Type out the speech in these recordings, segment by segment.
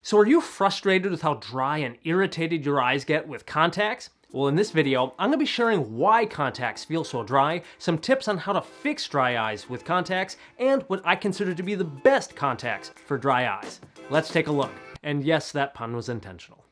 So are you frustrated with how dry and irritated your eyes get with contacts? Well, in this video, I'm going to be sharing why contacts feel so dry, some tips on how to fix dry eyes with contacts, and what I consider to be the best contacts for dry eyes. Let's take a look. And yes, that pun was intentional.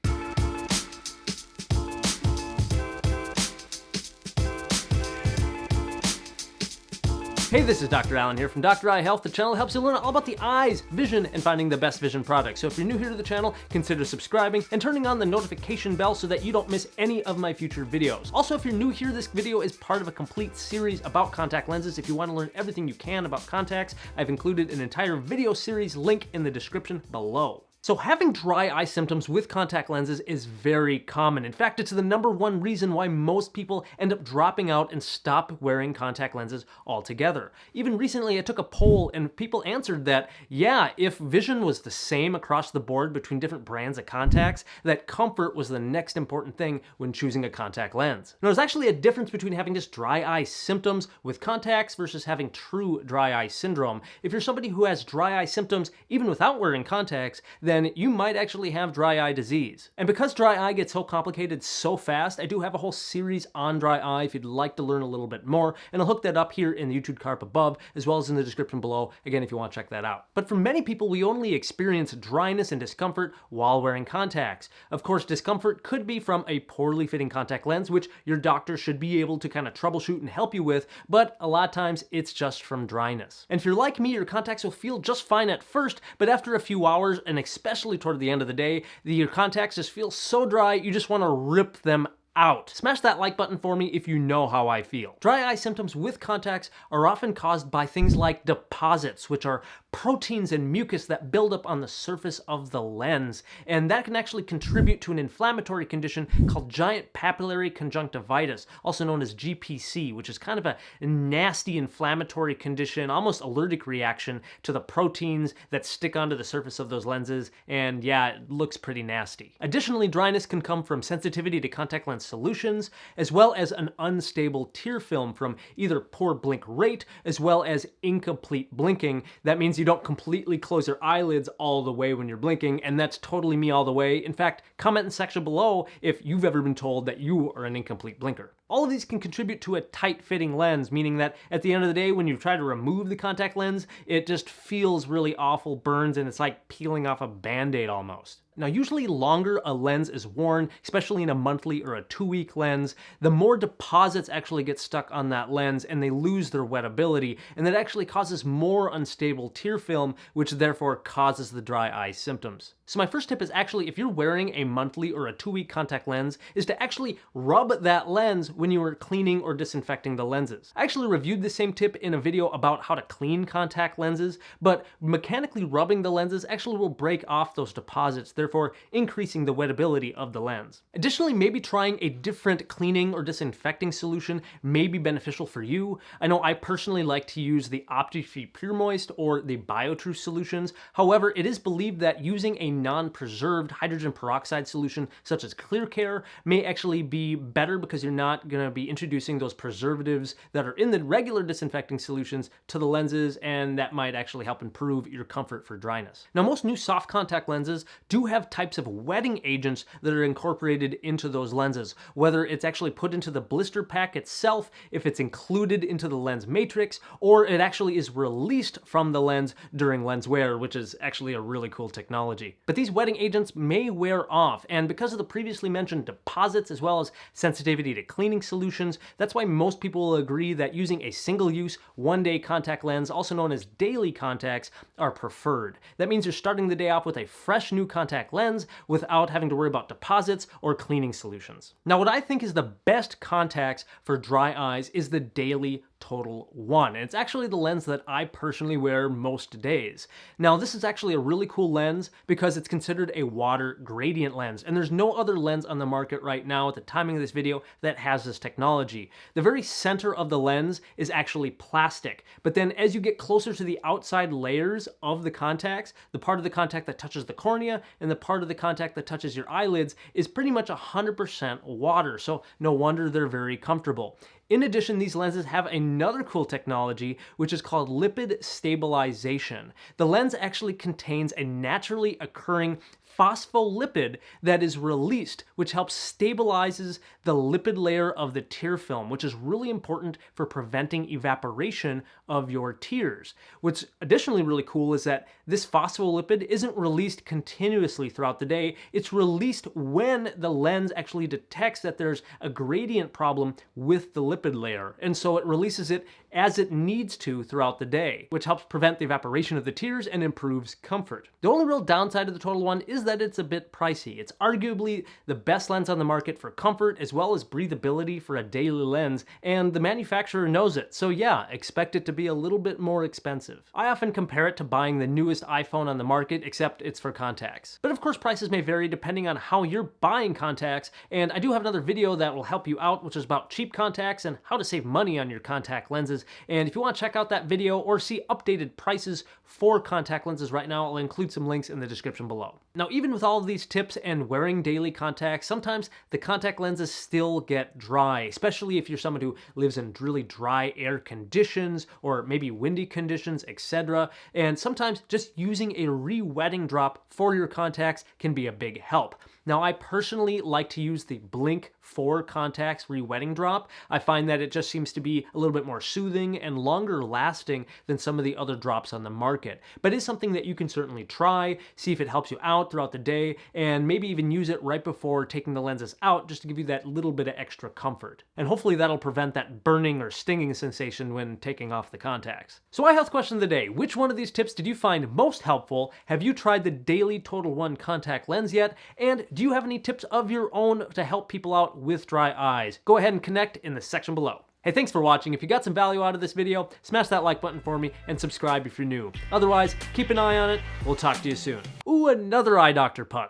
Hey, this is Dr. Allen here from Dr. Eye Health, the channel that helps you learn all about the eyes, vision, and finding the best vision products. So if you're new here to the channel, consider subscribing and turning on the notification bell so that you don't miss any of my future videos. Also, if you're new here, this video is part of a complete series about contact lenses. If you want to learn everything you can about contacts, I've included an entire video series link in the description below. So having dry eye symptoms with contact lenses is very common. In fact, it's the #1 reason why most people end up dropping out and stop wearing contact lenses altogether. Even recently, I took a poll and people answered that, yeah, if vision was the same across the board between different brands of contacts, that comfort was the next important thing when choosing a contact lens. Now, there's actually a difference between having just dry eye symptoms with contacts versus having true dry eye syndrome. If you're somebody who has dry eye symptoms even without wearing contacts, then you might actually have dry eye disease. And because dry eye gets so complicated so fast, I do have a whole series on dry eye if you'd like to learn a little bit more, and I'll hook that up here in the YouTube card above, as well as in the description below, again, if you want to check that out. But for many people, we only experience dryness and discomfort while wearing contacts. Of course, discomfort could be from a poorly fitting contact lens, which your doctor should be able to kind of troubleshoot and help you with, but a lot of times it's just from dryness. And if you're like me, your contacts will feel just fine at first, but after a few hours, and especially toward the end of the day, your contacts just feel so dry, you just want to rip them out. Smash that like button for me if you know how I feel. Dry eye symptoms with contacts are often caused by things like deposits, which are proteins and mucus that build up on the surface of the lens, and that can actually contribute to an inflammatory condition called giant papillary conjunctivitis, also known as GPC, which is kind of a nasty inflammatory condition, almost allergic reaction to the proteins that stick onto the surface of those lenses, and yeah, it looks pretty nasty. Additionally, dryness can come from sensitivity to contact lens solutions, as well as an unstable tear film from either poor blink rate, as well as incomplete blinking. That means you don't completely close your eyelids all the way when you're blinking, and that's totally me all the way. In fact, comment in the section below if you've ever been told that you are an incomplete blinker. All of these can contribute to a tight-fitting lens, meaning that at the end of the day, when you try to remove the contact lens, it just feels really awful, burns, and it's like peeling off a Band-Aid almost. Now, usually longer a lens is worn, especially in a monthly or a 2-week lens, the more deposits actually get stuck on that lens and they lose their wettability, and that actually causes more unstable tear film, which therefore causes the dry eye symptoms. So my first tip is actually, if you're wearing a monthly or a 2-week contact lens, is to actually rub that lens when you are cleaning or disinfecting the lenses. I actually reviewed the same tip in a video about how to clean contact lenses, but mechanically rubbing the lenses actually will break off those deposits, therefore increasing the wettability of the lens. Additionally, maybe trying a different cleaning or disinfecting solution may be beneficial for you. I know I personally like to use the Opti Pure Moist or the BioTrue solutions. However, it is believed that using a non-preserved hydrogen peroxide solution such as Clear Care may actually be better because you're not going to be introducing those preservatives that are in the regular disinfecting solutions to the lenses, and that might actually help improve your comfort for dryness. Now, most new soft contact lenses do have types of wetting agents that are incorporated into those lenses, whether it's actually put into the blister pack itself, if it's included into the lens matrix, or it actually is released from the lens during lens wear, which is actually a really cool technology. But these wetting agents may wear off, and because of the previously mentioned deposits as well as sensitivity to cleaning solutions, that's why most people will agree that using a single-use, one-day contact lens, also known as daily contacts, are preferred. That means you're starting the day off with a fresh new contact lens without having to worry about deposits or cleaning solutions. Now, what I think is the best contacts for dry eyes is the Dailies Total 1, and it's actually the lens that I personally wear most days. Now, this is actually a really cool lens because it's considered a water gradient lens, and there's no other lens on the market right now at the timing of this video that has this technology. The very center of the lens is actually plastic, but then as you get closer to the outside layers of the contacts, the part of the contact that touches the cornea and the part of the contact that touches your eyelids is pretty much 100% water, so no wonder they're very comfortable. In addition, these lenses have another cool technology, which is called lipid stabilization. The lens actually contains a naturally occurring phospholipid that is released, which helps stabilizes the lipid layer of the tear film, which is really important for preventing evaporation of your tears. What's additionally really cool is that this phospholipid isn't released continuously throughout the day. It's released when the lens actually detects that there's a gradient problem with the lipid layer, and so it releases it as it needs to throughout the day, which helps prevent the evaporation of the tears and improves comfort. The only real downside of the Total One is that it's a bit pricey. It's arguably the best lens on the market for comfort as well as breathability for a daily lens, and the manufacturer knows it. So yeah, expect it to be a little bit more expensive. I often compare it to buying the newest iPhone on the market, except it's for contacts. But of course, prices may vary depending on how you're buying contacts, and I do have another video that will help you out, which is about cheap contacts and how to save money on your contact lenses. And if you want to check out that video or see updated prices for contact lenses right now, I'll include some links in the description below. Now, even with all of these tips and wearing daily contacts, sometimes the contact lenses still get dry, especially if you're someone who lives in really dry air conditions or maybe windy conditions, etc. And sometimes just using a rewetting drop for your contacts can be a big help. Now, I personally like to use the Blink 4 Contacts rewetting drop. I find that it just seems to be a little bit more soothing and longer lasting than some of the other drops on the market. But it's something that you can certainly try, see if it helps you out throughout the day, and maybe even use it right before taking the lenses out just to give you that little bit of extra comfort. And hopefully that'll prevent that burning or stinging sensation when taking off the contacts. So eye health question of the day: which one of these tips did you find most helpful? Have you tried the Daily Total One contact lens yet? And do you have any tips of your own to help people out with dry eyes? Go ahead and connect in the section below. Hey, thanks for watching. If you got some value out of this video, smash that like button for me and subscribe if you're new. Otherwise, keep an eye on it. We'll talk to you soon. Ooh, another eye doctor pun.